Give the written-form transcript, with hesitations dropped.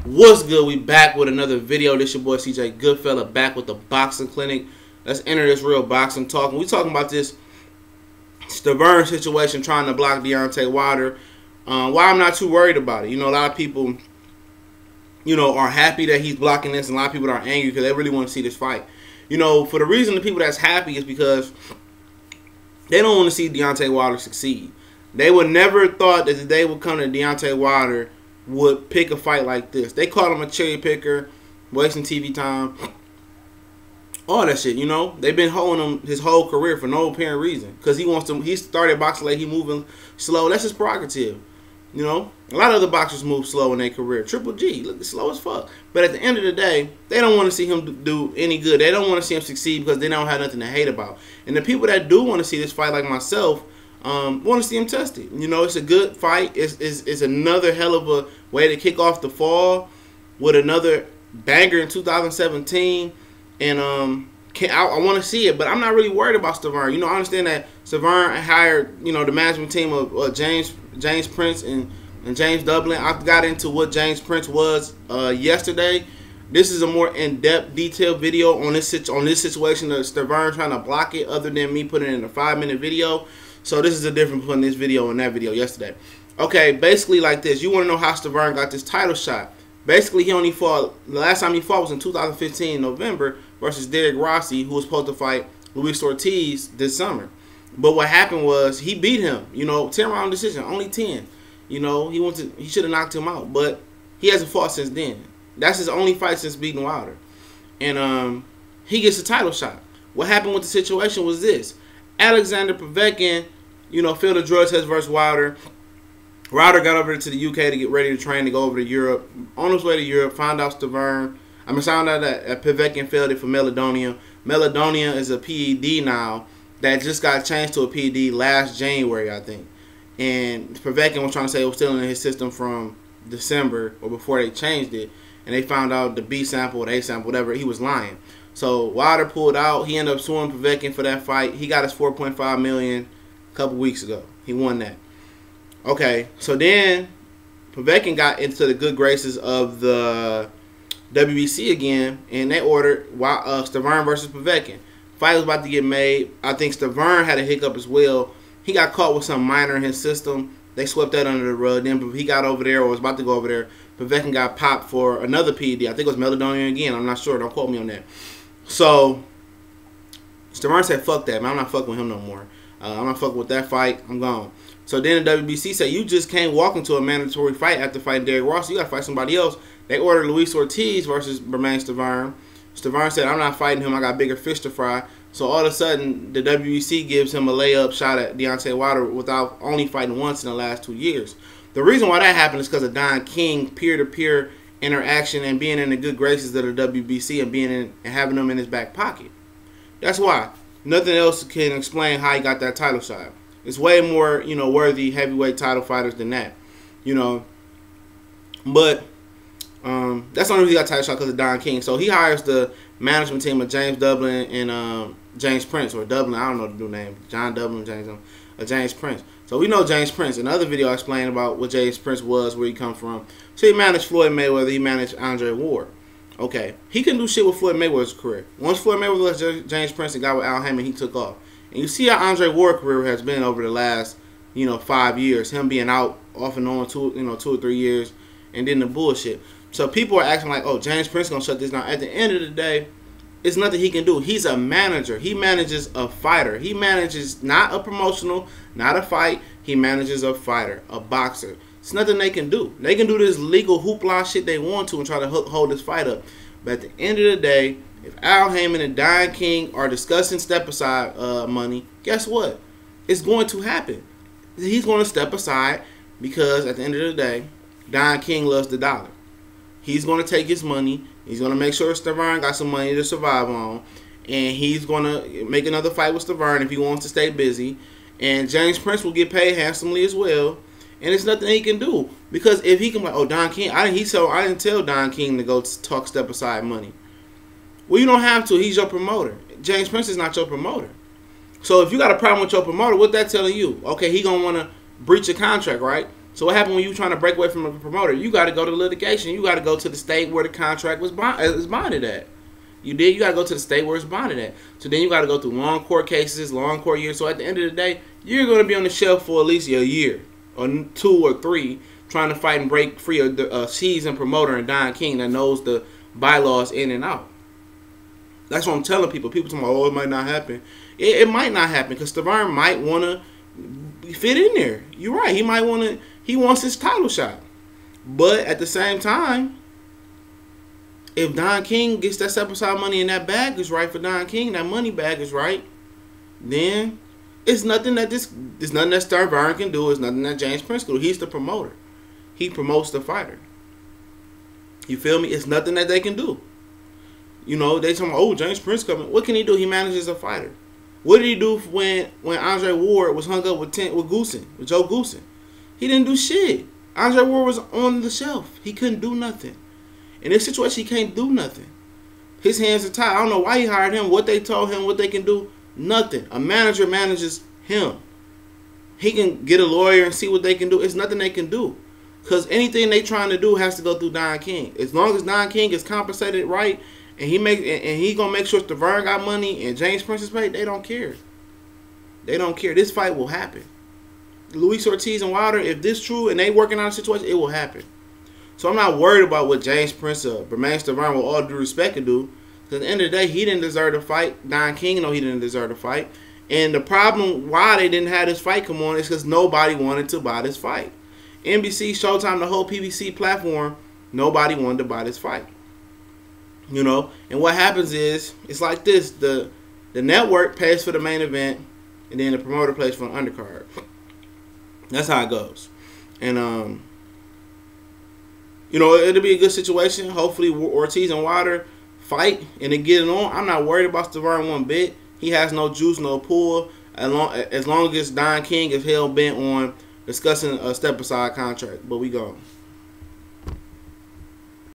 What's good? We back with another video. This your boy CJ Goodfella back with the boxing clinic. Let's enter this real boxing talk. We talking about this Stiverene situation trying to block Deontay Wilder. Why I'm not too worried about it. You know, a lot of people, are happy that he's blocking this, and a lot of people are angry because they really want to see this fight. You know, for the reason the people that's happy is because they don't want to see Deontay Wilder succeed. They would never thought that the day would come that Deontay Wilder would pick a fight like this. They call him a cherry picker, wasting TV time, all that shit. You know, they've been holding him his whole career for no apparent reason because he wants to. He started boxing late. He moving slow. That's his prerogative. You know, a lot of other boxers move slow in their career. Triple G, look, slow as fuck. But at the end of the day, they don't want to see him do any good. They don't want to see him succeed because they don't have nothing to hate about. And the people that do want to see this fight, like myself, want to see him tested. You know, it's a good fight. It's another hell of a way to kick off the fall with another banger in 2017. And I want to see it, but I'm not really worried about Stiverene. You know, I understand that Stiverene hired, the management team of James Prince and James Dublin. I got into what James Prince was yesterday. This is a more in-depth, detailed video on this situation of Stiverene trying to block it, other than me putting it in a 5-minute video. So this is the difference between this video and that video yesterday. Okay, basically like this. You want to know how Stiverene got this title shot. Basically, he only fought, the last time he fought was in 2015 in November versus Derek Rossi, who was supposed to fight Luis Ortiz this summer. But what happened was he beat him, 10-round decision, only 10. He should have knocked him out, but he hasn't fought since then. That's his only fight since beating Wilder. And he gets a title shot. What happened with the situation was this. Alexander Povetkin, failed a drug test versus Wilder. Wilder got over to the UK to get ready to train to go over to Europe. On his way to Europe, found out that Povetkin failed it for Meladonia. Meladonia is a PED now that just got changed to a PED last January, I think. And Povetkin was trying to say it was still in his system from December or before they changed it. And they found out the B sample or the A sample, whatever, he was lying. So Wilder pulled out. He ended up suing Povetkin for that fight. He got his $4.5 million a couple weeks ago. He won that. Okay, so then Povetkin got into the good graces of the WBC again, and they ordered Stiverene versus Povetkin. Fight was about to get made. I think Stiverene had a hiccup as well. He got caught with some minor in his system. They swept that under the rug. Then he got over there, or was about to go over there. Povetkin got popped for another PED. I think it was Meladonia again. I'm not sure. Don't quote me on that. So Stiverene said, fuck that, man. I'm not fucking with him no more. I'm not fucking with that fight. I'm gone. So then the WBC said, you just can't walk into a mandatory fight after fighting Derek Ross. You got to fight somebody else. They ordered Luis Ortiz versus Bermane Stiverne. Stiverene said, I'm not fighting him. I got bigger fish to fry. So all of a sudden, the WBC gives him a layup shot at Deontay Wilder without only fighting once in the last 2 years. The reason why that happened is because of Don King peer-to-peer interaction and being in the good graces of the WBC and having them in his back pocket. That's why. Nothing else can explain how he got that title shot. It's way more, worthy heavyweight title fighters than that, But that's the only reason he got title shot, because of Don King. So he hires the management team of James Dublin and James Prince, or Dublin. I don't know the new name. John Dublin, James Prince. So we know James Prince. Another video I explained about what James Prince was, where he come from. So he managed Floyd Mayweather. He managed Andre Ward. Okay, he can do shit with Floyd Mayweather's career. Once Floyd Mayweather left James Prince and got with Al Haymon, he took off. And you see how Andre Ward's career has been over the last, 5 years. Him being out off and on 2 or 3 years, and then the bullshit. So people are acting like, oh, James Prince gonna shut this down. At the end of the day, it's nothing he can do. He's a manager. He manages a fighter. He manages not a promotional, not a fight. He manages a fighter, a boxer. It's nothing they can do. They can do this legal hoopla shit they want to and try to hold this fight up. But at the end of the day, if Al Haymon and Don King are discussing step-aside money, guess what? It's going to happen. He's going to step aside because at the end of the day, Don King loves the dollar. He's going to take his money. He's going to make sure Stiverene got some money to survive on. And he's going to make another fight with Stiverene if he wants to stay busy. And James Prince will get paid handsomely as well. And it's nothing he can do. Because if he can, like, oh, Don King, I didn't tell Don King to go talk step-aside money. Well, you don't have to. He's your promoter. James Prince is not your promoter. So if you got a problem with your promoter, what that telling you? Okay, he going to want to breach a contract, right? So what happened when you trying to break away from a promoter? You got to go to litigation. You got to go to the state where the contract is bonded at. You did. You got to go to the state where it's bonded at. So then you got to go through long court cases, long court years. So at the end of the day, you're going to be on the shelf for at least a year or 2 or 3 trying to fight and break free of the seasoned promoter and Don King that knows the bylaws in and out. That's what I'm telling people. People talking about, oh, it might not happen. It might not happen because Stiverene might want to fit in there. You're right. He might want to. He wants his title shot. But at the same time, if Don King gets that step-aside money and that bag is right for Don King, that money bag is right, then it's nothing that Stiverene can do. It's nothing that James Prince can do. He's the promoter. He promotes the fighter. You feel me? It's nothing that they can do. You know, they talking about, oh, James Prince coming. What can he do? He manages a fighter. What did he do when Andre Ward was hung up with Joe Goosen? He didn't do shit. Andre Ward was on the shelf. He couldn't do nothing. In this situation, he can't do nothing. His hands are tied. I don't know why he hired him, what they told him, what they can do. Nothing. A manager manages him. He can get a lawyer and see what they can do. It's nothing they can do. Because anything they trying to do has to go through Don King. As long as Don King is compensated right, and he gonna make sure Stiverene got money and James Prince is paid, they don't care. They don't care. This fight will happen. Luis Ortiz and Wilder, if this true and they working out a situation, it will happen. So I'm not worried about what James Prince or Bermane Stiverene, with all due respect, can do. Because at the end of the day, he didn't deserve to fight. Don King, no, he didn't deserve to fight. And the problem why they didn't have this fight come on is because nobody wanted to buy this fight. NBC, Showtime, the whole PBC platform, nobody wanted to buy this fight. You know, and what happens is, it's like this. The network pays for the main event, and then the promoter pays for an undercard. That's how it goes. And, you know, it'll be a good situation. Hopefully Ortiz and Wilder fight and they get it on. I'm not worried about Stiverene one bit. He has no juice, no pull. As long as Don King is hell-bent on discussing a step-aside contract. But we go.